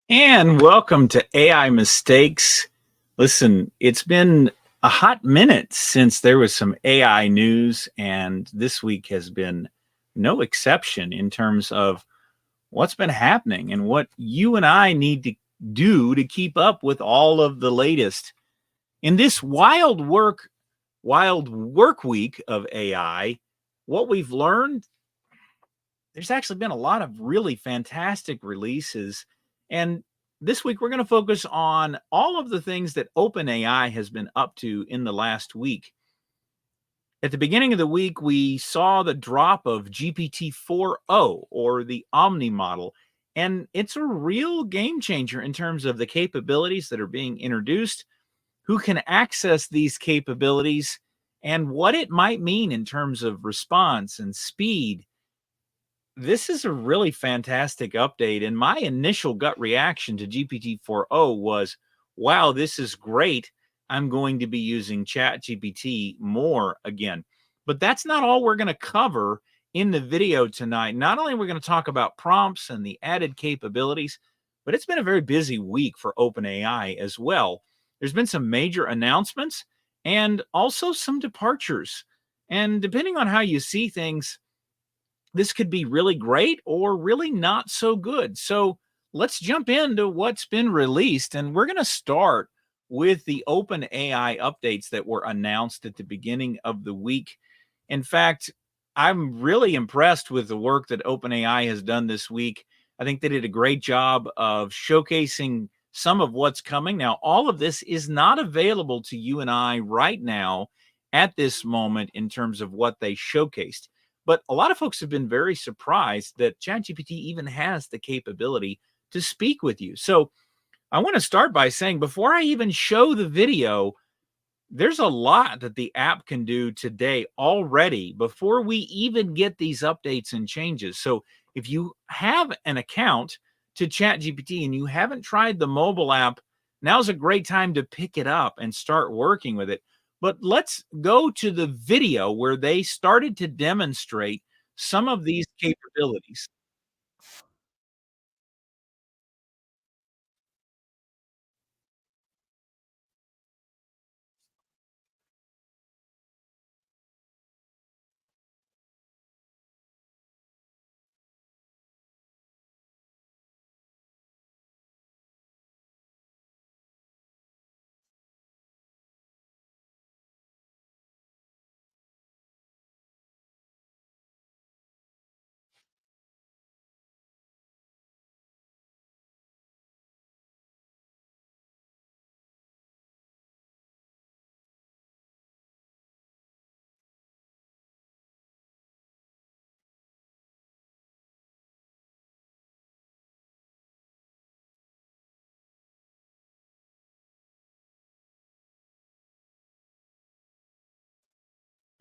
And welcome to AI Mistakes. Listen, it's been a hot minute since there was some AI news, and this week has been no exception in terms of what's been happening and what you and I need to do to keep up with all of the latest. In this wild work week of AI, what we've learned, there's actually been a lot of really fantastic releases. And this week, we're going to focus on all of the things that OpenAI has been up to in the last week. At the beginning of the week, we saw the drop of GPT-4o or the Omni model. And it's a real game changer in terms of the capabilities that are being introduced, who can access these capabilities, and what it might mean in terms of response and speed. This is a really fantastic update, and my initial gut reaction to GPT-4o was, wow, this is great. I'm going to be using ChatGPT more again. But that's not all we're going to cover in the video tonight. Not only are we going to talk about prompts and the added capabilities, but it's been a very busy week for OpenAI as well. There's been some major announcements and also some departures. And depending on how you see things, this could be really great or really not so good. So let's jump into what's been released. And we're going to start with the OpenAI updates that were announced at the beginning of the week. In fact, I'm really impressed with the work that OpenAI has done this week. I think they did a great job of showcasing some of what's coming. Now, all of this is not available to you and I right now at this moment in terms of what they showcased. But a lot of folks have been very surprised that ChatGPT even has the capability to speak with you. So I want to start by saying, before I even show the video, there's a lot that the app can do today already before we even get these updates and changes. So if you have an account to ChatGPT and you haven't tried the mobile app, now's a great time to pick it up and start working with it. But let's go to the video where they started to demonstrate some of these capabilities.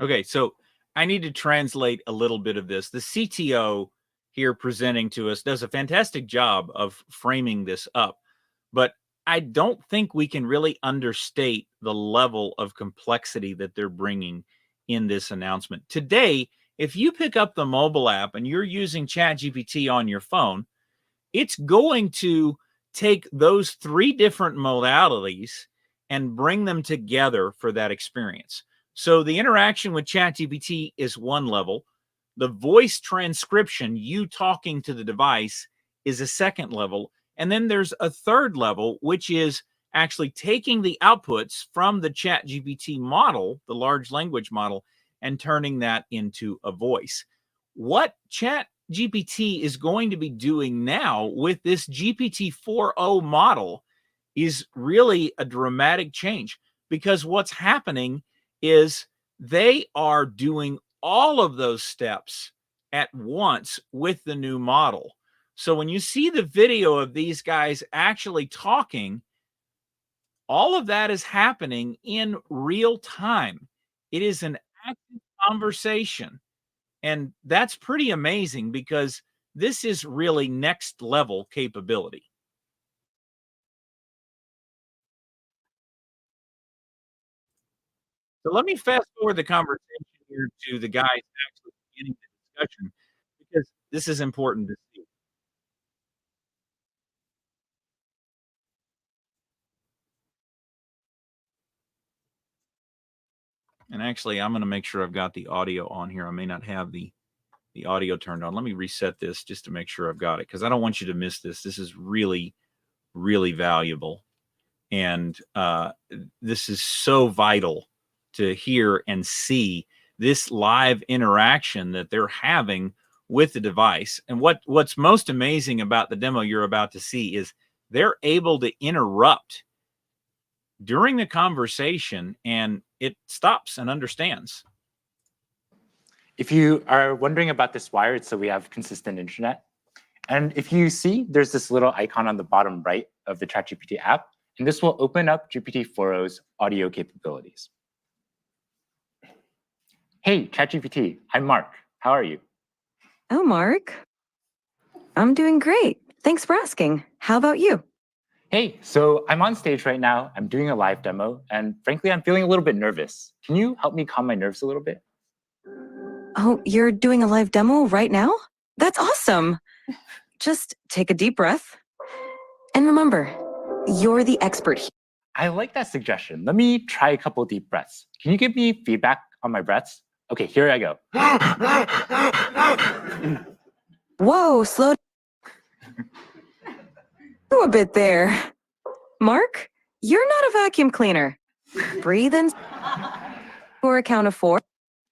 Okay, so I need to translate a little bit of this. The CTO here presenting to us does a fantastic job of framing this up, but I don't think we can really understate the level of complexity that they're bringing in this announcement. Today, if you pick up the mobile app and you're using ChatGPT on your phone, it's going to take those three different modalities and bring them together for that experience. So the interaction with ChatGPT is one level. The voice transcription, you talking to the device, is a second level. And then there's a third level, which is actually taking the outputs from the ChatGPT model, the large language model, and turning that into a voice. What ChatGPT is going to be doing now with this GPT-4o model is really a dramatic change, because what's happening is they are doing all of those steps at once with the new model. So when you see the video of these guys actually talking, all of that is happening in real time. It is an active conversation. And that's pretty amazing because this is really next level capability. So let me fast forward the conversation here to the guys actually beginning the discussion, because this is important to see. And actually, I'm going to make sure I've got the audio on here. I may not have the audio turned on. Let me reset this just to make sure I've got it, because I don't want you to miss this. This is really, really valuable. And this is so vital to hear and see this live interaction that they're having with the device. And what's most amazing about the demo you're about to see is they're able to interrupt during the conversation, and it stops and understands. If you are wondering about this wired, so we have consistent internet. And if you see, there's this little icon on the bottom right of the ChatGPT app, and this will open up GPT-4o's audio capabilities. Hey, ChatGPT, I'm Mark. How are you? Oh, Mark. I'm doing great. Thanks for asking. How about you? Hey, so I'm on stage right now. I'm doing a live demo, and frankly, I'm feeling a little bit nervous. Can you help me calm my nerves a little bit? Oh, you're doing a live demo right now? That's awesome. Just take a deep breath. And remember, you're the expert here. I like that suggestion. Let me try a couple deep breaths. Can you give me feedback on my breaths? Okay, here I go. Whoa, slow down a bit there. Mark, you're not a vacuum cleaner. Breathe in for a count of 4.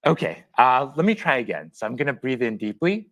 Okay, let me try again. So I'm going to breathe in deeply.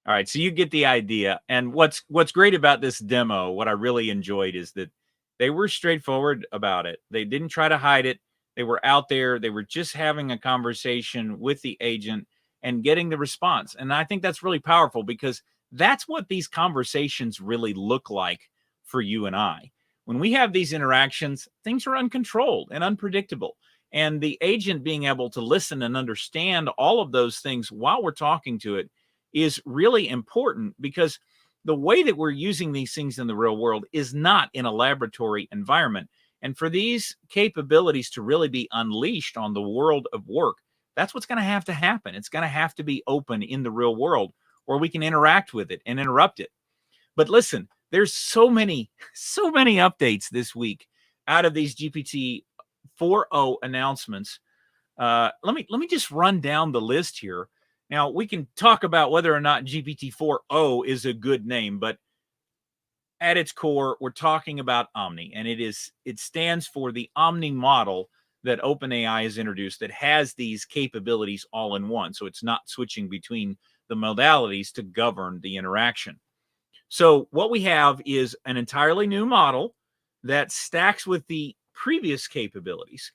All right, so you get the idea. And what's great about this demo, what I really enjoyed, is that they were straightforward about it. They didn't try to hide it. They were out there. They were just having a conversation with the agent and getting the response. And I think that's really powerful, because that's what these conversations really look like for you and I. When we have these interactions, things are uncontrolled and unpredictable. And the agent being able to listen and understand all of those things while we're talking to it is really important, because the way that we're using these things in the real world is not in a laboratory environment. And for these capabilities to really be unleashed on the world of work, that's what's going to happen. It's going to have to be open in the real world, where we can interact with it and interrupt it. But listen, there's so many updates this week out of these GPT-4o announcements. Let me just run down the list here. Now, we can talk about whether or not GPT-4o is a good name, but at its core, we're talking about Omni, and it stands for the Omni model that OpenAI has introduced that has these capabilities all in one. So it's not switching between the modalities to govern the interaction. So what we have is an entirely new model that stacks with the previous capabilities.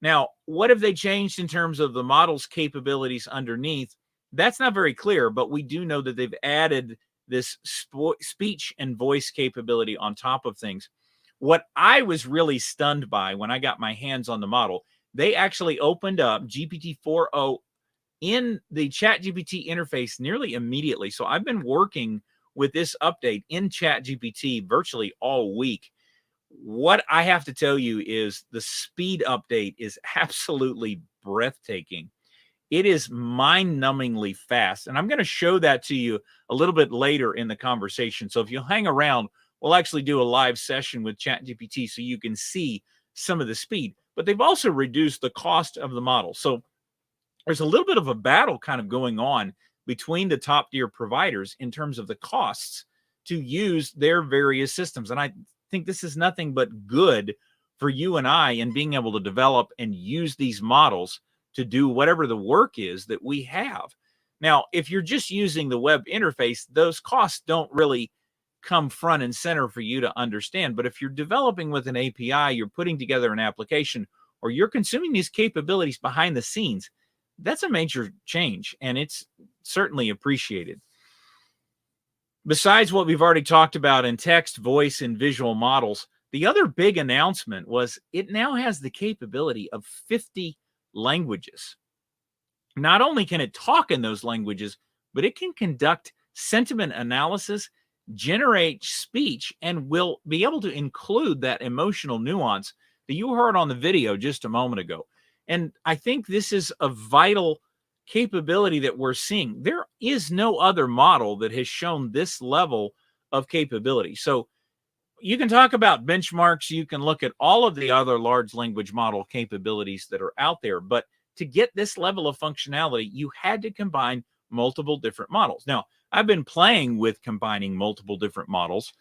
Now, what have they changed in terms of the model's capabilities underneath? That's not very clear, but we do know that they've added this speech and voice capability on top of things. What I was really stunned by when I got my hands on the model, they actually opened up GPT-4o in the ChatGPT interface nearly immediately. So I've been working with this update in ChatGPT virtually all week. What I have to tell you is the speed update is absolutely breathtaking. It is mind-numbingly fast. And I'm going to show that to you a little bit later in the conversation. So if you'll hang around, we'll actually do a live session with ChatGPT so you can see some of the speed. But they've also reduced the cost of the model. So there's a little bit of a battle kind of going on between the top-tier providers in terms of the costs to use their various systems. And I think this is nothing but good for you and I in being able to develop and use these models to do whatever the work is that we have. Now, if you're just using the web interface, those costs don't really come front and center for you to understand. But if you're developing with an API, you're putting together an application, or you're consuming these capabilities behind the scenes, that's a major change, and it's certainly appreciated. Besides what we've already talked about in text, voice, and visual models, the other big announcement was it now has the capability of 50 languages. Not only can it talk in those languages, but it can conduct sentiment analysis, generate speech, and will be able to include that emotional nuance that you heard on the video just a moment ago. And I think this is a vital capability that we're seeing. There is no other model that has shown this level of capability. So You can talk about benchmarks. You can look at all of the other large language model capabilities that are out there. But to get this level of functionality, you had to combine multiple different models. Now, I've been playing with combining multiple different models,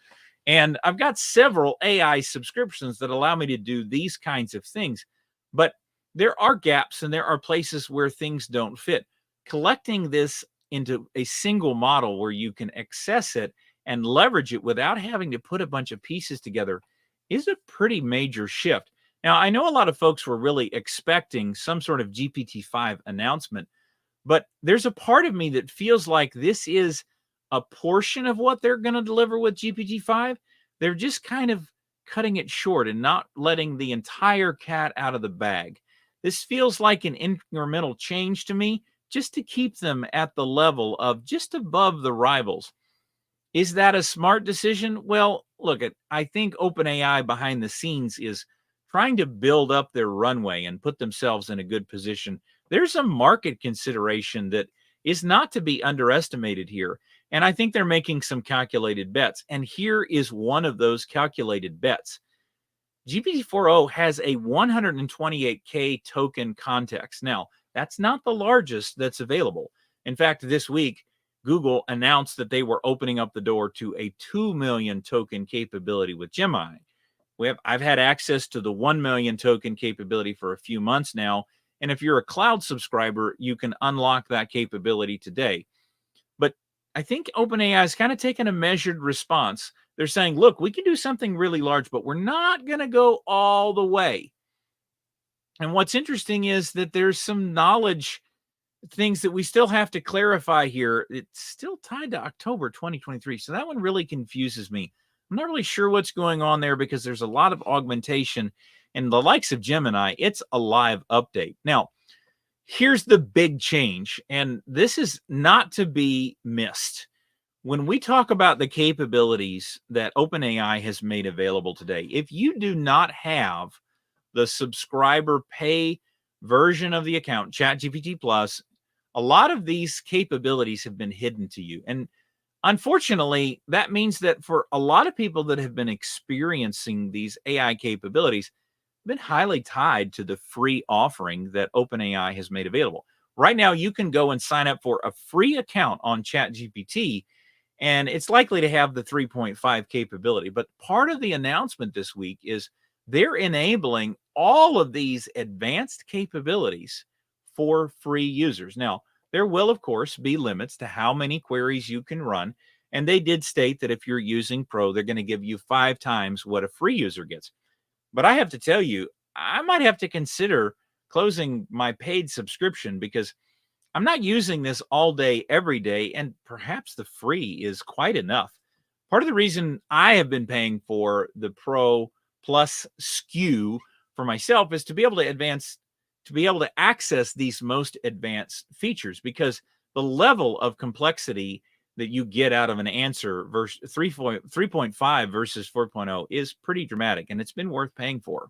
and I've got several AI subscriptions that allow me to do these kinds of things. But there are gaps and there are places where things don't fit. Collecting this into a single model where you can access it and leverage it without having to put a bunch of pieces together is a pretty major shift. Now, I know a lot of folks were really expecting some sort of GPT-5 announcement, but there's a part of me that feels like this is a portion of what they're going to deliver with GPT-5. They're just kind of cutting it short and not letting the entire cat out of the bag. This feels like an incremental change to me, just to keep them at the level of just above the rivals. Is that a smart decision? Well, look, I think OpenAI behind the scenes is trying to build up their runway and put themselves in a good position. There's a market consideration that is not to be underestimated here. And I think they're making some calculated bets. And here is one of those calculated bets. GPT-4o has a 128K token context. Now, that's not the largest that's available. In fact, this week, Google announced that they were opening up the door to a 2 million token capability with Gemini. I've had access to the 1 million token capability for a few months now. And if you're a cloud subscriber, you can unlock that capability today. But I think OpenAI has kind of taken a measured response. They're saying, look, we can do something really large, but we're not going to go all the way. And what's interesting is that there's some knowledge things that we still have to clarify here. It's still tied to October 2023. So that one really confuses me. I'm not really sure what's going on there because there's a lot of augmentation and the likes of Gemini. It's a live update. Now, here's the big change, and this is not to be missed. When we talk about the capabilities that OpenAI has made available today, if you do not have the subscriber pay version of the account, ChatGPT Plus, a lot of these capabilities have been hidden to you. And unfortunately, that means that for a lot of people that have been experiencing these AI capabilities, been highly tied to the free offering that OpenAI has made available. Right now, you can go and sign up for a free account on ChatGPT, and it's likely to have the 3.5 capability. But part of the announcement this week is they're enabling all of these advanced capabilities for free users. Now, there will, of course, be limits to how many queries you can run. And they did state that if you're using Pro, they're going to give you 5 times what a free user gets. But I have to tell you, I might have to consider closing my paid subscription because I'm not using this all day, every day, and perhaps the free is quite enough. Part of the reason I have been paying for the Pro Plus SKU for myself is to be able to access these most advanced features, because the level of complexity that you get out of an answer versus 3.5 versus 4.0 is pretty dramatic, and it's been worth paying for.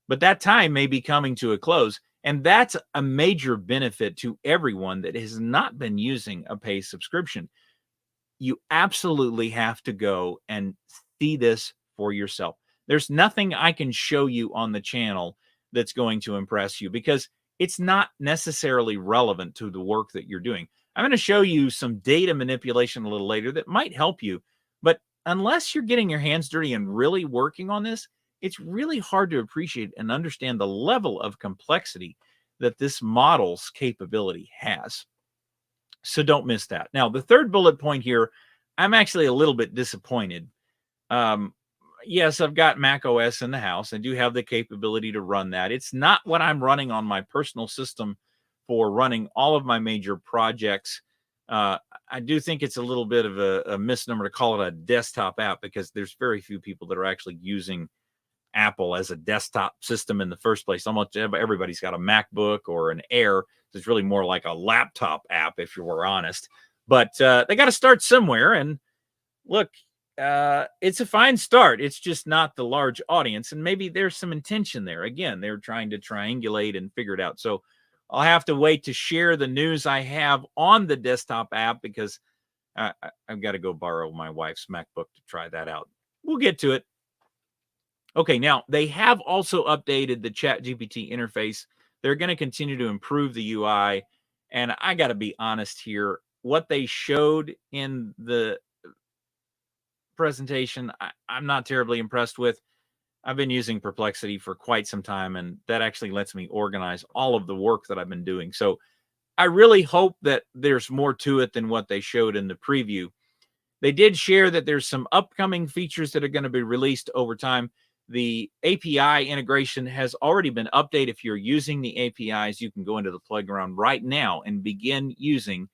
But that time may be coming to a close, and that's a major benefit to everyone that has not been using a pay subscription. You absolutely have to go and see this for yourself. There's nothing I can show you on the channel that's going to impress you because it's not necessarily relevant to the work that you're doing. I'm going to show you some data manipulation a little later that might help you. But unless you're getting your hands dirty and really working on this, it's really hard to appreciate and understand the level of complexity that this model's capability has. So don't miss that. Now, the third bullet point here, I'm actually a little bit disappointed. Yes, I've got Mac OS in the house. I do have the capability to run that. It's not what I'm running on my personal system for running all of my major projects. I do think it's a little bit of a misnomer to call it a desktop app because there's very few people that are actually using Apple as a desktop system in the first place. Almost everybody's got a MacBook or an Air. So it's really more like a laptop app, if you were honest. But they got to start somewhere. And look, it's a fine start. It's just not the large audience. And maybe there's some intention there. Again, they're trying to triangulate and figure it out. So I'll have to wait to share the news I have on the desktop app because I've got to go borrow my wife's MacBook to try that out. We'll get to it. Okay, now they have also updated the ChatGPT interface. They're going to continue to improve the UI. And I got to be honest here, what they showed in the presentation, I'm not terribly impressed with. I've been using Perplexity for quite some time, and that actually lets me organize all of the work that I've been doing. So I really hope that there's more to it than what they showed in the preview. They did share that there's some upcoming features that are going to be released over time. The API integration has already been updated. If you're using the APIs, you can go into the playground right now and begin using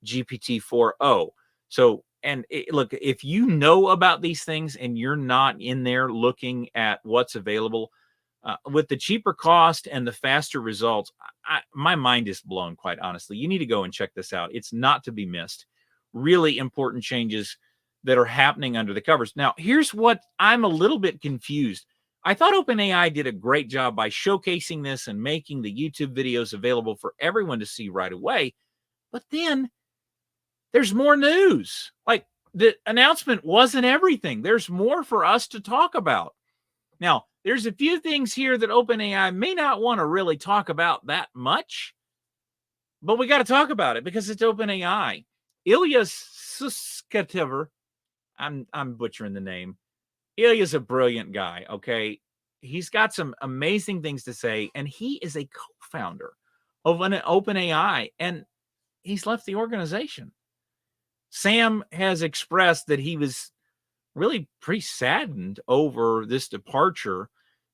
GPT-4o. So, and look, if you know about these things and you're not in there looking at what's available, with the cheaper cost and the faster results, my mind is blown, quite honestly. You need to go and check this out. It's not to be missed. Really important changes that are happening under the covers. Now, here's what I'm a little bit confused. I thought OpenAI did a great job by showcasing this and making the YouTube videos available for everyone to see right away. But then there's more news. Like, the announcement wasn't everything. There's more for us to talk about. Now, there's a few things here that OpenAI may not want to really talk about that much, but we got to talk about it because it's OpenAI. Ilya Sutskever, I'm butchering the name. Ilya's a brilliant guy, okay? He's got some amazing things to say, and he is a co-founder of an OpenAI, and he's left the organization. Sam has expressed that he was really pretty saddened over this departure.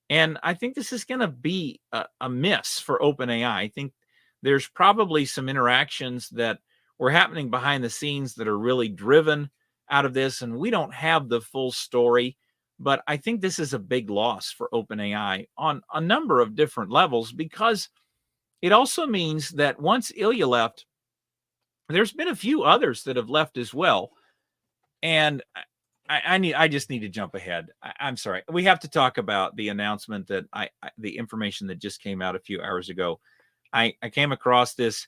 And I think this is going to be a miss for OpenAI. I think there's probably some interactions that were happening behind the scenes that are really driven out of this. And we don't have the full story, but I think this is a big loss for OpenAI on a number of different levels, because it also means that once Ilya left, there's been a few others that have left as well. And I just need to jump ahead. I'm sorry. We have to talk about the announcement that the information that just came out a few hours ago. I came across this.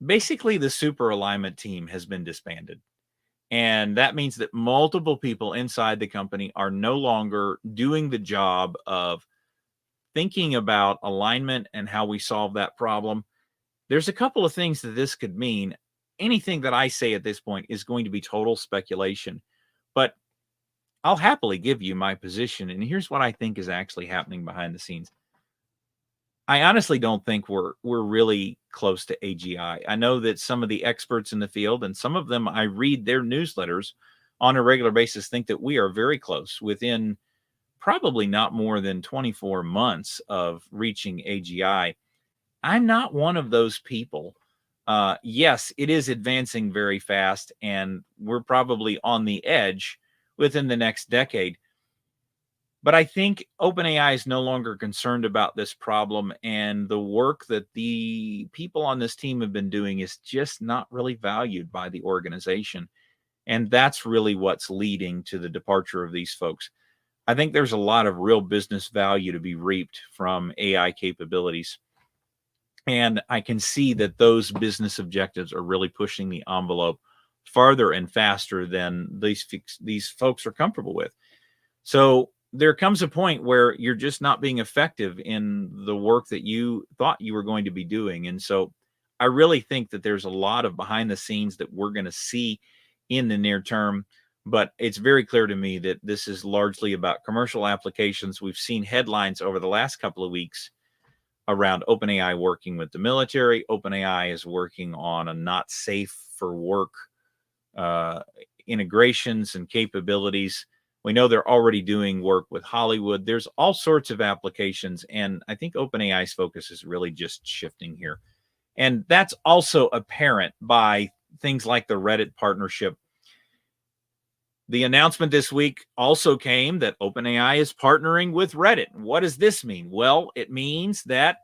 Basically, the super alignment team has been disbanded. And that means that multiple people inside the company are no longer doing the job of thinking about alignment and how we solve that problem. There's a couple of things that this could mean. Anything that I say at this point is going to be total speculation. But I'll happily give you my position. And here's what I think is actually happening behind the scenes. I honestly don't think we're really close to AGI. I know that some of the experts in the field, and some of them I read their newsletters on a regular basis, think that we are very close, within probably not more than 24 months of reaching AGI. I'm not one of those people. Yes, it is advancing very fast, and we're probably on the edge within the next decade. But I think OpenAI is no longer concerned about this problem, and the work that the people on this team have been doing is just not really valued by the organization. And that's really what's leading to the departure of these folks. I think there's a lot of real business value to be reaped from AI capabilities. And I can see that those business objectives are really pushing the envelope farther and faster than these folks are comfortable with. So there comes a point where you're just not being effective in the work that you thought you were going to be doing. And so I really think that there's a lot of behind the scenes that we're going to see in the near term. But it's very clear to me that this is largely about commercial applications. We've seen headlines over the last couple of weeks around OpenAI working with the military. OpenAI is working on a not safe for work integrations and capabilities. We know they're already doing work with Hollywood. There's all sorts of applications. And I think OpenAI's focus is really just shifting here. And that's also apparent by things like the Reddit partnership. The announcement this week also came that OpenAI is partnering with Reddit. What does this mean? Well, it means that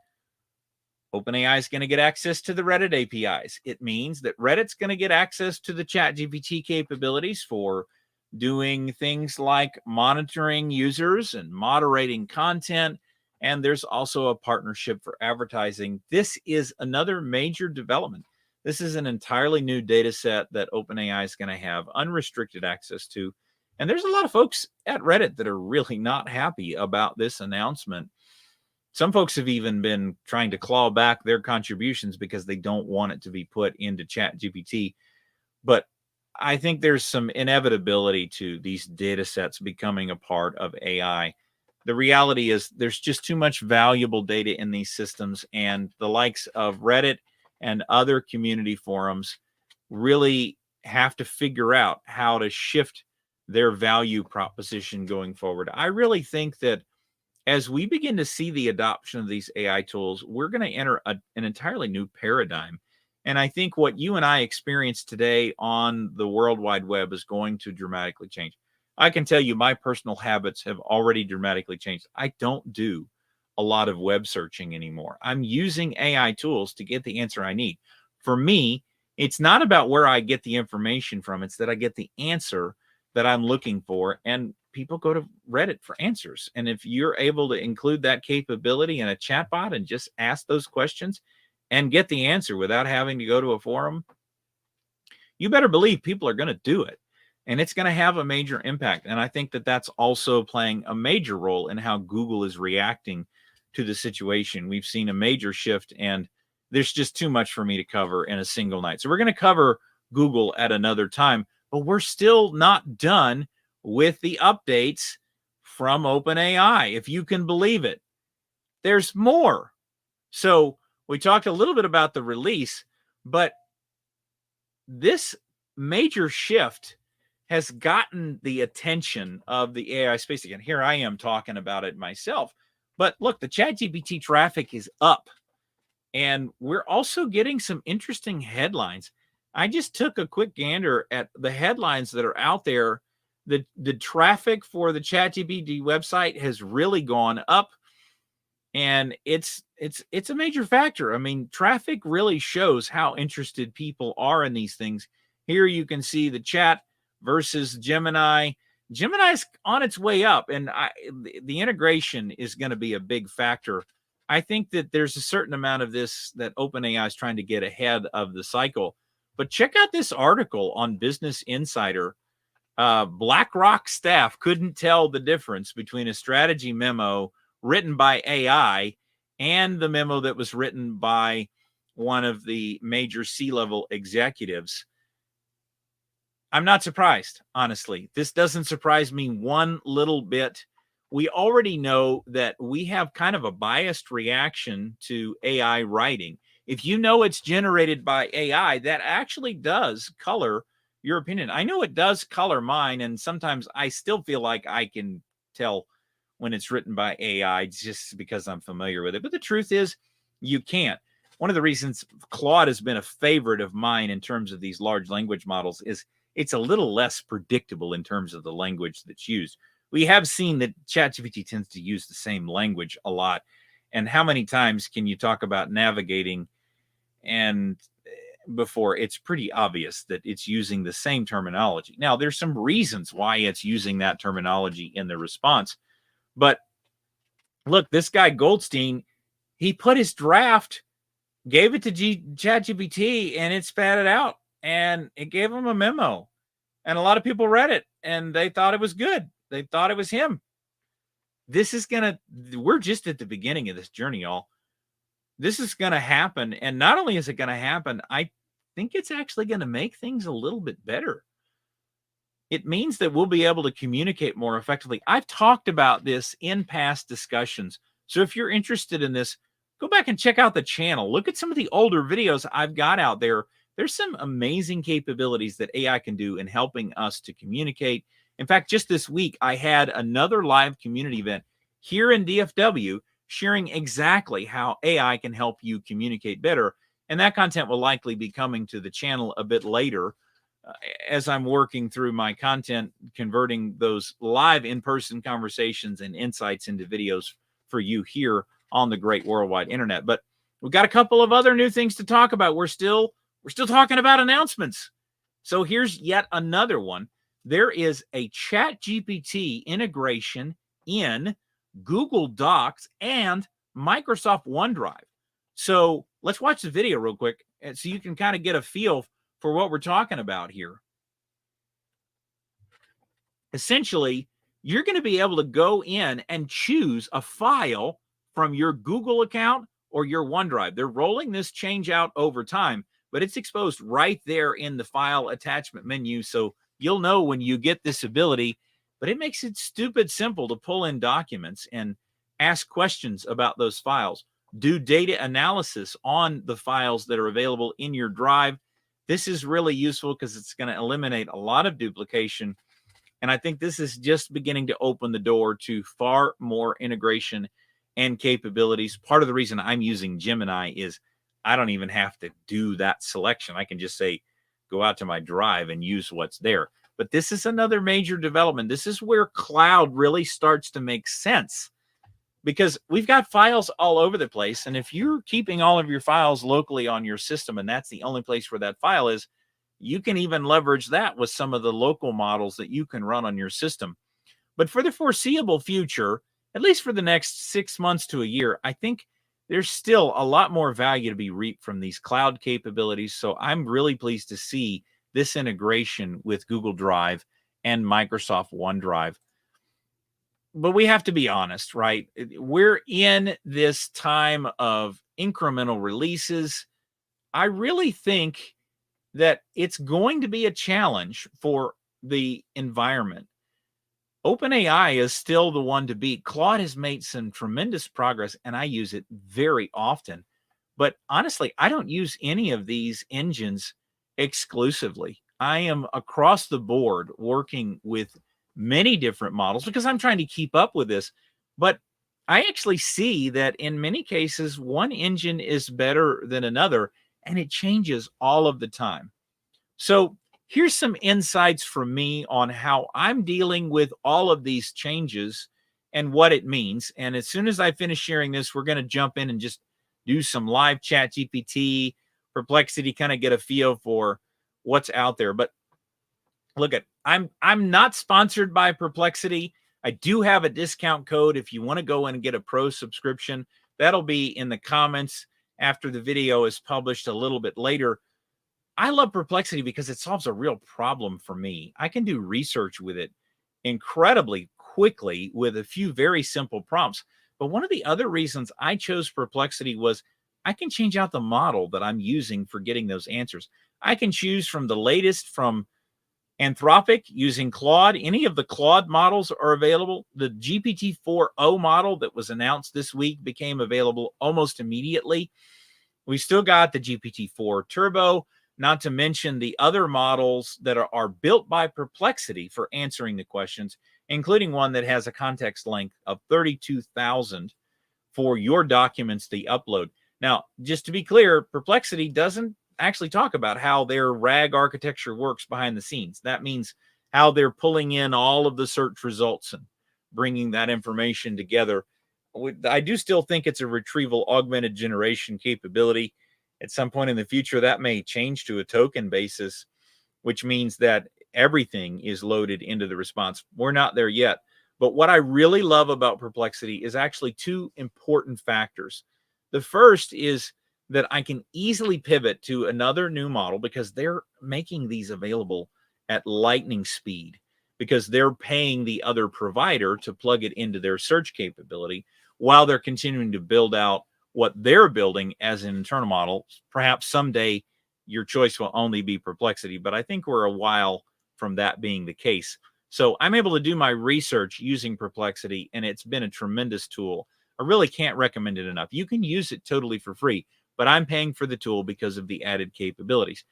OpenAI is going to get access to the Reddit APIs. It means that Reddit's going to get access to the ChatGPT capabilities for doing things like monitoring users and moderating content. And there's also a partnership for advertising. This is another major development. This is an entirely new data set that OpenAI is going to have unrestricted access to. And there's a lot of folks at Reddit that are really not happy about this announcement. Some folks have even been trying to claw back their contributions because they don't want it to be put into ChatGPT. But I think there's some inevitability to these data sets becoming a part of AI. The reality is there's just too much valuable data in these systems, and the likes of Reddit and other community forums really have to figure out how to shift their value proposition going forward. I really think that as we begin to see the adoption of these AI tools, we're going to enter an entirely new paradigm. And I think what you and I experience today on the World Wide Web is going to dramatically change. I can tell you my personal habits have already dramatically changed. I don't do a lot of web searching anymore. I'm using AI tools to get the answer I need. For me, it's not about where I get the information from, it's that I get the answer that I'm looking for. And people go to Reddit for answers. And if you're able to include that capability in a chatbot and just ask those questions and get the answer without having to go to a forum, you better believe people are going to do it. And it's going to have a major impact. And I think that that's also playing a major role in how Google is reacting to the situation. We've seen a major shift, and there's just too much for me to cover in a single night. So we're going to cover Google at another time, but we're still not done with the updates from OpenAI, if you can believe it. There's more. So we talked a little bit about the release, but this major shift has gotten the attention of the AI space. Again, here I am talking about it myself. But look, the ChatGPT traffic is up, and we're also getting some interesting headlines. I just took a quick gander at the headlines that are out there. The traffic for the ChatGPT website has really gone up, and it's a major factor. I mean, traffic really shows how interested people are in these things. Here you can see the chat versus Gemini. Gemini's on its way up, and the integration is going to be a big factor. I think that there's a certain amount of this that OpenAI is trying to get ahead of the cycle. But check out this article on Business Insider. BlackRock staff couldn't tell the difference between a strategy memo written by AI and the memo that was written by one of the major C-level executives. I'm not surprised, honestly. This doesn't surprise me one little bit. We already know that we have kind of a biased reaction to AI writing. If you know it's generated by AI, that actually does color your opinion. I know it does color mine, and sometimes I still feel like I can tell when it's written by AI just because I'm familiar with it. But the truth is, you can't. One of the reasons Claude has been a favorite of mine in terms of these large language models is it's a little less predictable in terms of the language that's used. We have seen that ChatGPT tends to use the same language a lot. And how many times can you talk about navigating and before it's pretty obvious that it's using the same terminology? Now, there's some reasons why it's using that terminology in the response. But look, this guy Goldstein, he put his draft, gave it to ChatGPT, and it spat it out. And it gave him a memo. And a lot of people read it, and they thought it was good. They thought it was him. This is going to, we're just at the beginning of this journey, y'all. This is going to happen. And not only is it going to happen, I think it's actually going to make things a little bit better. It means that we'll be able to communicate more effectively. I've talked about this in past discussions. So if you're interested in this, go back and check out the channel. Look at some of the older videos I've got out there. There's some amazing capabilities that AI can do in helping us to communicate. In fact, just this week, I had another live community event here in DFW sharing exactly how AI can help you communicate better. And that content will likely be coming to the channel a bit later as I'm working through my content, converting those live in-person conversations and insights into videos for you here on the great worldwide internet. But we've got a couple of other new things to talk about. We're still talking about announcements. So here's yet another one. There is a ChatGPT integration in Google Docs and Microsoft OneDrive. So let's watch the video real quick so you can kind of get a feel for what we're talking about here. Essentially, you're going to be able to go in and choose a file from your Google account or your OneDrive. They're rolling this change out over time, but it's exposed right there in the file attachment menu. So you'll know when you get this ability, but it makes it stupid simple to pull in documents and ask questions about those files, do data analysis on the files that are available in your drive. This is really useful because it's going to eliminate a lot of duplication. And I think this is just beginning to open the door to far more integration and capabilities. Part of the reason I'm using Gemini is I don't even have to do that selection. I can just say, go out to my drive and use what's there. But this is another major development. This is where cloud really starts to make sense, because we've got files all over the place. And if you're keeping all of your files locally on your system, and that's the only place where that file is, you can even leverage that with some of the local models that you can run on your system. But for the foreseeable future, at least for the next 6 months to a year, I think there's still a lot more value to be reaped from these cloud capabilities. So I'm really pleased to see this integration with Google Drive and Microsoft OneDrive. But we have to be honest, right? We're in this time of incremental releases. I really think that it's going to be a challenge for the environment. OpenAI is still the one to beat. Claude has made some tremendous progress, and I use it very often. But honestly, I don't use any of these engines exclusively. I am across the board working with many different models because I'm trying to keep up with this. But I actually see that in many cases, one engine is better than another, and it changes all of the time. So here's some insights from me on how I'm dealing with all of these changes and what it means. And as soon as I finish sharing this, we're going to jump in and just do some live ChatGPT, Perplexity, kind of get a feel for what's out there. But look, I'm not sponsored by Perplexity. I do have a discount code if you want to go in and get a pro subscription. That'll be in the comments after the video is published a little bit later. I love Perplexity because it solves a real problem for me. I can do research with it incredibly quickly with a few very simple prompts. But one of the other reasons I chose Perplexity was I can change out the model that I'm using for getting those answers. I can choose from the latest from Anthropic using Claude. Any of the Claude models are available. The GPT-4o model that was announced this week became available almost immediately. We still got the GPT-4 Turbo, not to mention the other models that are built by Perplexity for answering the questions, including one that has a context length of 32,000 for your documents to upload. Now, just to be clear, Perplexity doesn't actually talk about how their RAG architecture works behind the scenes. That means how they're pulling in all of the search results and bringing that information together. I do still think it's a retrieval augmented generation capability. At some point in the future, that may change to a token basis, which means that everything is loaded into the response. We're not there yet. But what I really love about Perplexity is actually two important factors. The first is that I can easily pivot to another new model because they're making these available at lightning speed, because they're paying the other provider to plug it into their search capability while they're continuing to build out what they're building as an internal model. Perhaps someday your choice will only be Perplexity, but I think we're a while from that being the case. So I'm able to do my research using Perplexity, and it's been a tremendous tool. I really can't recommend it enough. You can use it totally for free, but I'm paying for the tool because of the added capabilities.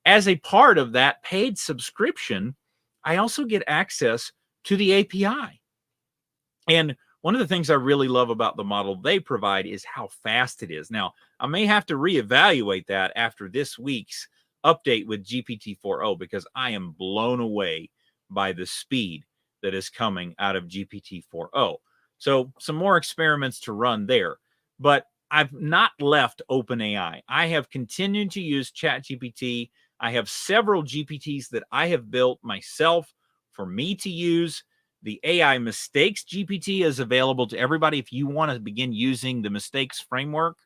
As a part of that paid subscription, I also get access to the API. And one of the things I really love about the model they provide is how fast it is. Now, I may have to reevaluate that after this week's update with GPT-4o, because I am blown away by the speed that is coming out of GPT-4o. So some more experiments to run there. But I've not left OpenAI. I have continued to use ChatGPT. I have several GPTs that I have built myself for me to use. The AI mistakes GPT is available to everybody if you want to begin using the mistakes framework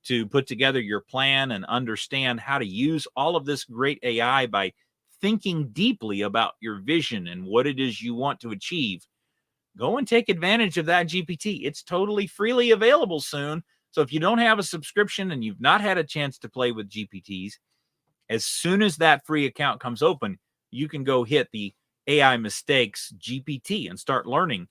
to put together your plan and understand how to use all of this great AI by thinking deeply about your vision and what it is you want to achieve, go and take advantage of that GPT. It's totally freely available soon. So if you don't have a subscription and you've not had a chance to play with GPTs, as soon as that free account comes open, you can go hit the AI mistakes GPT and start learning.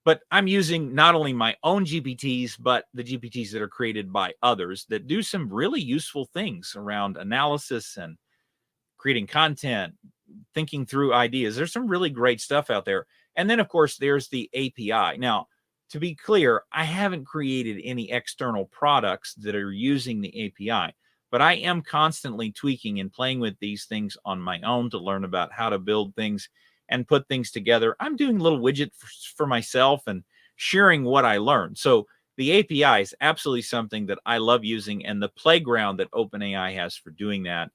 But I'm using not only my own GPTs, but the GPTs that are created by others that do some really useful things around analysis and creating content, thinking through ideas. There's some really great stuff out there. And then, of course, there's the API. Now, to be clear, I haven't created any external products that are using the API, but I am constantly tweaking and playing with these things on my own to learn about how to build things and put things together. I'm doing little widgets for myself and sharing what I learned. So the API is absolutely something that I love using, and the playground that OpenAI has for doing that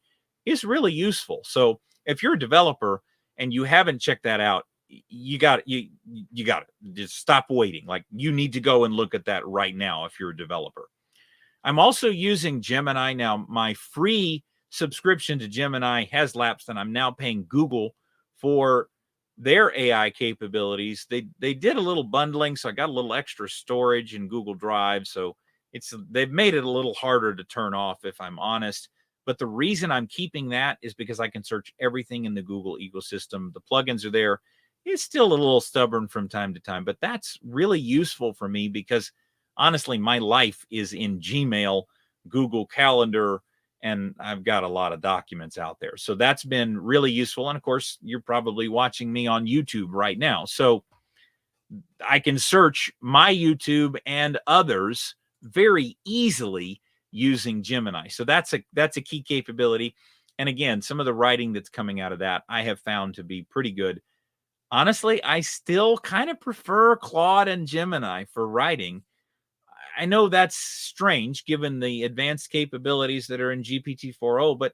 is really useful. So if you're a developer and you haven't checked that out, you got to just stop waiting. Like, you need to go and look at that right now if you're a developer. I'm also using Gemini now. My free subscription to Gemini has lapsed, and I'm now paying Google for their AI capabilities. They did a little bundling, so I got a little extra storage in Google Drive. So they've made it a little harder to turn off, if I'm honest. But the reason I'm keeping that is because I can search everything in the Google ecosystem. The plugins are there. It's still a little stubborn from time to time, but that's really useful for me because honestly, my life is in Gmail, Google Calendar, and I've got a lot of documents out there. So that's been really useful. And of course, you're probably watching me on YouTube right now. So I can search my YouTube and others very easily using Gemini. So that's a key capability. And again, some of the writing that's coming out of that I have found to be pretty good. Honestly, I still kind of prefer Claude and Gemini for writing. I know that's strange given the advanced capabilities that are in GPT-4o, but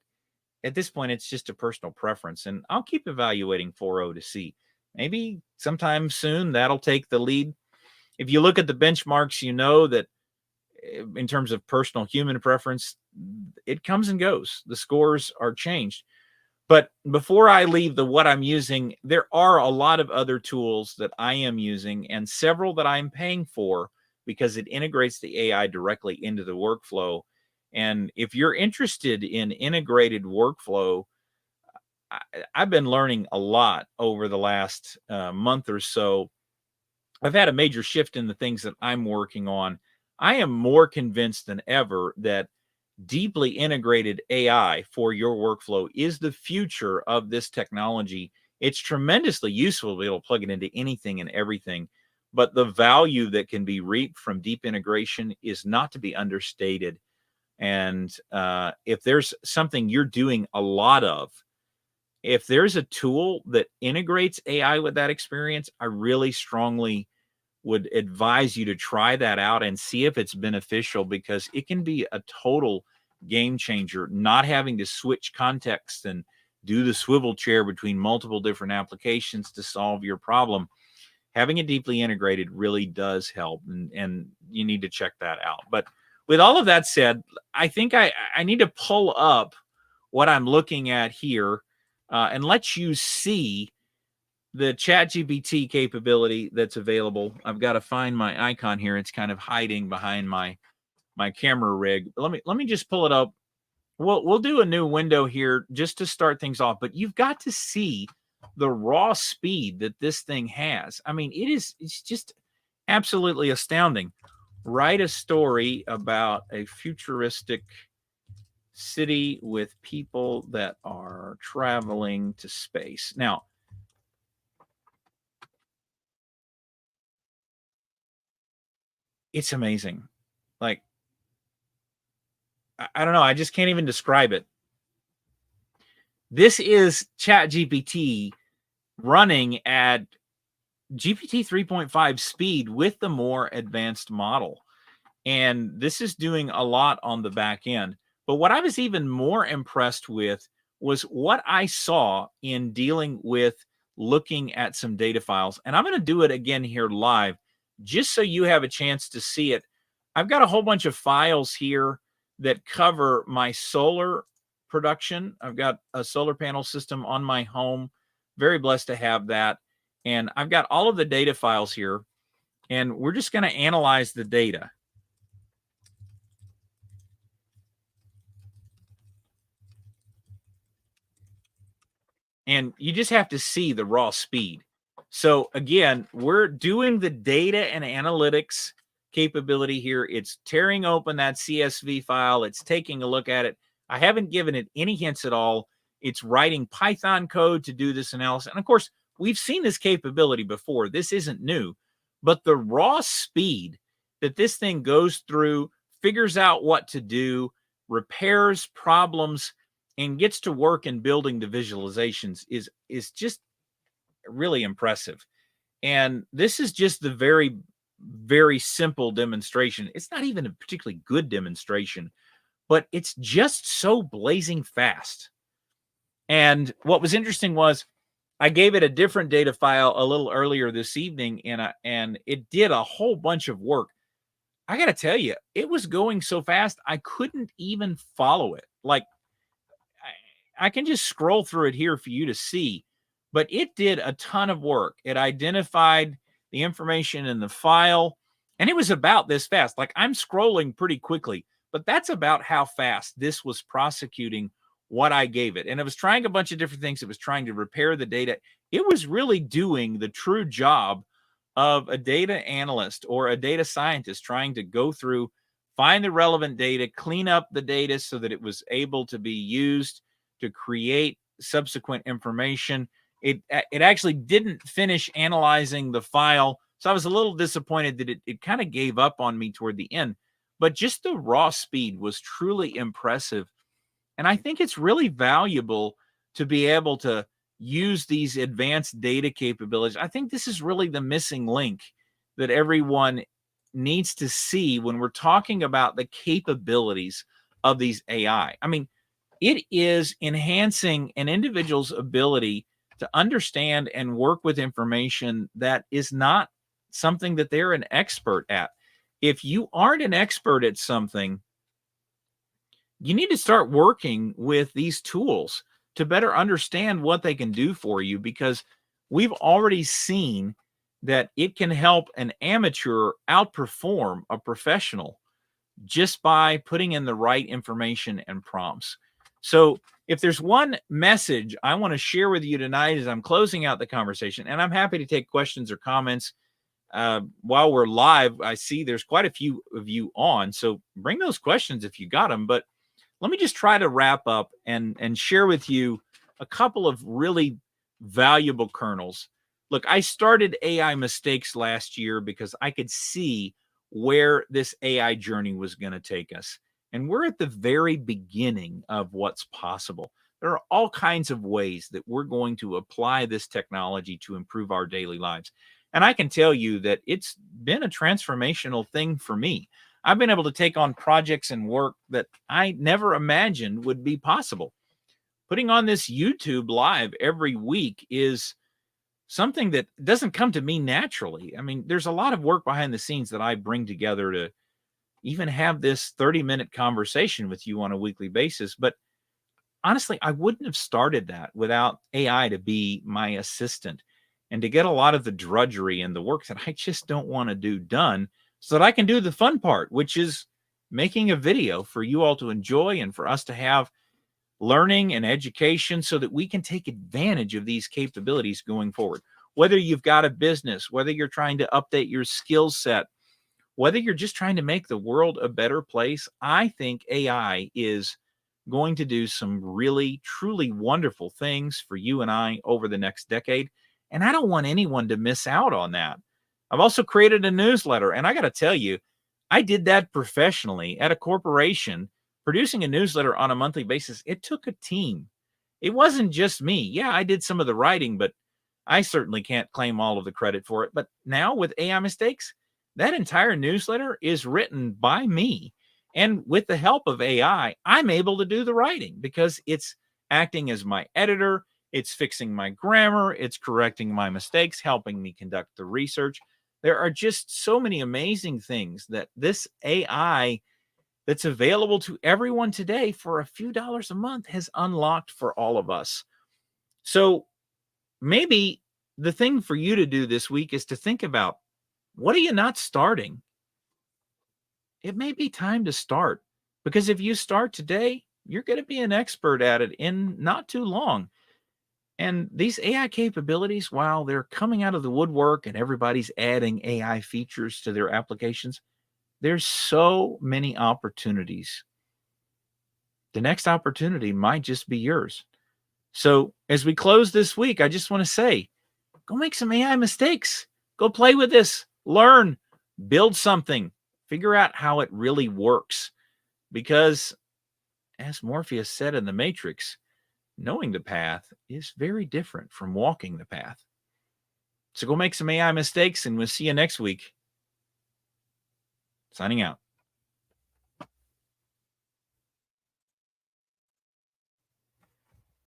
at this point, it's just a personal preference. And I'll keep evaluating 4o to see. Maybe sometime soon that'll take the lead. If you look at the benchmarks, you know that in terms of personal human preference, it comes and goes. The scores are changed. But before I leave the what I'm using, there are a lot of other tools that I am using and several that I'm paying for because it integrates the AI directly into the workflow. And if you're interested in integrated workflow, I've been learning a lot over the last month or so. I've had a major shift in the things that I'm working on. I am more convinced than ever that deeply integrated AI for your workflow is the future of this technology. It's tremendously useful to be able to plug it into anything and everything, but the value that can be reaped from deep integration is not to be understated. And if there's something you're doing a lot of, if there's a tool that integrates AI with that experience, I really strongly would advise you to try that out and see if it's beneficial, because it can be a total game changer, not having to switch context and do the swivel chair between multiple different applications to solve your problem. Having it deeply integrated really does help, and you need to check that out. But with all of that said, I think I need to pull up what I'm looking at here and let you see the ChatGPT capability that's available. I've got to find my icon here. It's kind of hiding behind my camera rig. Let me just pull it up. We'll do a new window here just to start things off, but you've got to see the raw speed that this thing has. I mean, it's just absolutely astounding. Write a story about a futuristic city with people that are traveling to space. Now, it's amazing. Like, I don't know. I just can't even describe it. This is ChatGPT running at GPT 3.5 speed with the more advanced model. And this is doing a lot on the back end. But what I was even more impressed with was what I saw in dealing with looking at some data files. And I'm going to do it again here live, just so you have a chance to see it. I've got a whole bunch of files here that cover my solar production. I've got a solar panel system on my home. Very blessed to have that. And I've got all of the data files here, and we're just going to analyze the data. And you just have to see the raw speed. So again, we're doing the data and analytics capability here. It's tearing open that CSV file. It's taking a look at it. I haven't given it any hints at all. It's writing Python code to do this analysis. And of course, we've seen this capability before. This isn't new. But the raw speed that this thing goes through, figures out what to do, repairs problems, and gets to work in building the visualizations is just really impressive. And this is just the very, very simple demonstration. It's not even a particularly good demonstration, but it's just so blazing fast. And what was interesting was I gave it a different data file a little earlier this evening, and it did a whole bunch of work. I got to tell you, it was going so fast, I couldn't even follow it. Like, I can just scroll through it here for you to see, but it did a ton of work. It identified the information in the file, and it was about this fast. Like, I'm scrolling pretty quickly, but that's about how fast this was prosecuting what I gave it. And it was trying a bunch of different things. It was trying to repair the data. It was really doing the true job of a data analyst or a data scientist, trying to go through, find the relevant data, clean up the data so that it was able to be used to create subsequent information. It actually didn't finish analyzing the file, so I was a little disappointed that it kind of gave up on me toward the end. But just the raw speed was truly impressive. And I think it's really valuable to be able to use these advanced data capabilities. I think this is really the missing link that everyone needs to see when we're talking about the capabilities of these AI. I mean, it is enhancing an individual's ability to understand and work with information that is not something that they're an expert at. If you aren't an expert at something, you need to start working with these tools to better understand what they can do for you, because we've already seen that it can help an amateur outperform a professional just by putting in the right information and prompts. So if there's one message I want to share with you tonight as I'm closing out the conversation, and I'm happy to take questions or comments while we're live. I see there's quite a few of you on, so bring those questions if you got them. But let me just try to wrap up and share with you a couple of really valuable kernels. Look, I started AI Mistakes last year because I could see where this AI journey was going to take us. And we're at the very beginning of what's possible. There are all kinds of ways that we're going to apply this technology to improve our daily lives. And I can tell you that it's been a transformational thing for me. I've been able to take on projects and work that I never imagined would be possible. Putting on this YouTube live every week is something that doesn't come to me naturally. I mean, there's a lot of work behind the scenes that I bring together to even have this 30-minute conversation with you on a weekly basis. But honestly, I wouldn't have started that without AI to be my assistant and to get a lot of the drudgery and the work that I just don't want to do done so that I can do the fun part, which is making a video for you all to enjoy and for us to have learning and education so that we can take advantage of these capabilities going forward. Whether you've got a business, whether you're trying to update your skill set, whether you're just trying to make the world a better place, I think AI is going to do some really, truly wonderful things for you and I over the next decade. And I don't want anyone to miss out on that. I've also created a newsletter, and I got to tell you, I did that professionally at a corporation, producing a newsletter on a monthly basis. It took a team. It wasn't just me. Yeah, I did some of the writing, but I certainly can't claim all of the credit for it. But now with AI Mistakes, that entire newsletter is written by me. And with the help of AI, I'm able to do the writing because it's acting as my editor. It's fixing my grammar. It's correcting my mistakes, helping me conduct the research. There are just so many amazing things that this AI that's available to everyone today for a few dollars a month has unlocked for all of us. So maybe the thing for you to do this week is to think about, what are you not starting? It may be time to start, because if you start today, you're going to be an expert at it in not too long. And these AI capabilities, while they're coming out of the woodwork and everybody's adding AI features to their applications, there's so many opportunities. The next opportunity might just be yours. So as we close this week, I just want to say, go make some AI mistakes. Go play with this, learn, build something, figure out how it really works. Because as Morpheus said in The Matrix, knowing the path is very different from walking the path. So go make some AI mistakes, and we'll see you next week. Signing out.